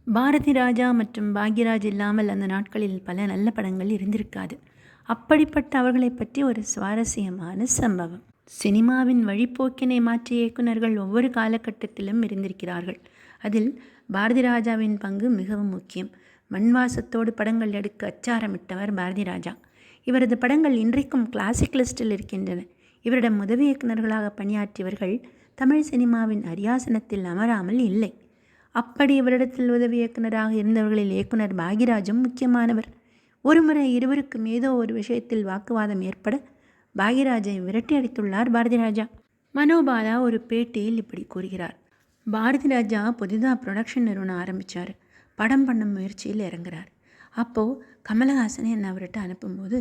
பாரதி ராஜா மற்றும் பாக்யராஜ் இல்லாமல் அந்த நாட்களில் பல நல்ல படங்கள் இருந்திருக்காது. அப்படிப்பட்ட அவர்களை பற்றி ஒரு சுவாரஸ்யமான சம்பவம். சினிமாவின் வழிப்போக்கினை மாற்றிய இயக்குநர்கள் ஒவ்வொரு காலகட்டத்திலும் இருந்திருக்கிறார்கள். அதில் பாரதி ராஜாவின் பங்கு மிகவும் முக்கியம். மண்வாசத்தோடு படங்கள் எடுக்க அச்சாரமிட்டவர் பாரதி ராஜா. இவரது படங்கள் இன்றைக்கும் கிளாசிக் லிஸ்டில் இருக்கின்றன. இவரிடம் உதவி இயக்குநர்களாக பணியாற்றியவர்கள் தமிழ் சினிமாவின் அரியாசனத்தில் அமராமல் இல்லை. அப்படி இவரிடத்தில் உதவி இயக்குநராக இருந்தவர்களில் இயக்குனர் பாக்யராஜும் முக்கியமானவர். ஒருமுறை இருவருக்கும் ஏதோ ஒரு விஷயத்தில் வாக்குவாதம் ஏற்பட பாக்யராஜை விரட்டி அடித்துள்ளார் பாரதி ராஜா. மனோபாலா ஒரு பேட்டியில் இப்படி கூறுகிறார். பாரதி ராஜா புதிதாக ப்ரொடக்ஷன் நிறுவனம் ஆரம்பித்தார். படம் பண்ண முயற்சியில் இறங்குறார். அப்போது கமலஹாசனை என்னை அவர்கிட்ட அனுப்பும்போது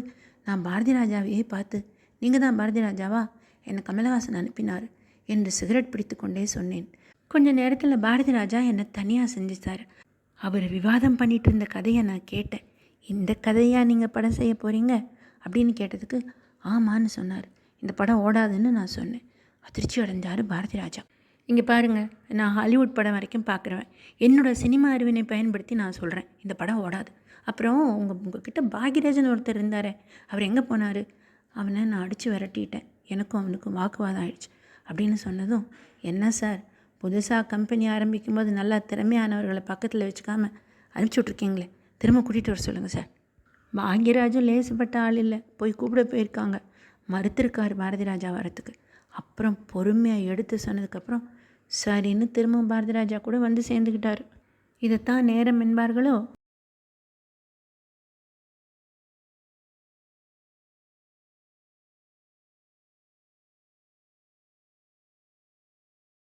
நான் பாரதி ராஜாவையே பார்த்து, நீங்கள் தான் பாரதி ராஜாவா, என்னை கமலஹாசன் அனுப்பினார் என்று சிகரெட் பிடித்து கொண்டே சொன்னேன். கொஞ்ச நேரத்தில் பாரதி ராஜா என்னை தனியாக செஞ்சுட்டார். அவர் விவாதம் பண்ணிகிட்டு இருந்த கதையை நான் கேட்டேன். இந்த கதையாக நீங்கள் படம் செய்ய போகிறீங்க அப்படின்னு கேட்டதுக்கு ஆமான்னு சொன்னார். இந்த படம் ஓடாதுன்னு நான் சொன்னேன். அதிர்ச்சி அடைஞ்சார் பாரதி ராஜா. இங்கே பாருங்கள், நான் ஹாலிவுட் படம் வரைக்கும் பார்க்குறேன். என்னோடய சினிமா அறிவினை பயன்படுத்தி நான் சொல்கிறேன், இந்த படம் ஓடாது. அப்புறம் உங்ககிட்ட பாக்யராஜன் ஒருத்தர் இருந்தார், அவர் எங்கே போனார்? அவனை நான் அடித்து விரட்டிட்டேன், எனக்கும் அவனுக்கும் வாக்குவாதம் ஆயிடுச்சு அப்படின்னு சொன்னதும், என்ன சார், புதுசாக கம்பெனி ஆரம்பிக்கும் போது நல்லா திறமையானவர்களை பக்கத்தில் வச்சுக்காமல் அனுப்பிச்சி விட்ருக்கீங்களே, திரும்ப கூட்டிகிட்டு வர சொல்லுங்கள் சார். பாக்யராஜும் லேசுப்பட்ட ஆள் இல்லை, போய் கூப்பிட போயிருக்காங்க, மறுத்திருக்கார் பாரதி ராஜா வரத்துக்கு. அப்புறம் பொறுமையாக எடுத்து சொன்னதுக்கப்புறம் சரின்னு திரும்ப பாரதி ராஜா கூட வந்து சேர்ந்துக்கிட்டார். இதைத்தான் நேரம் என்பார்களோ?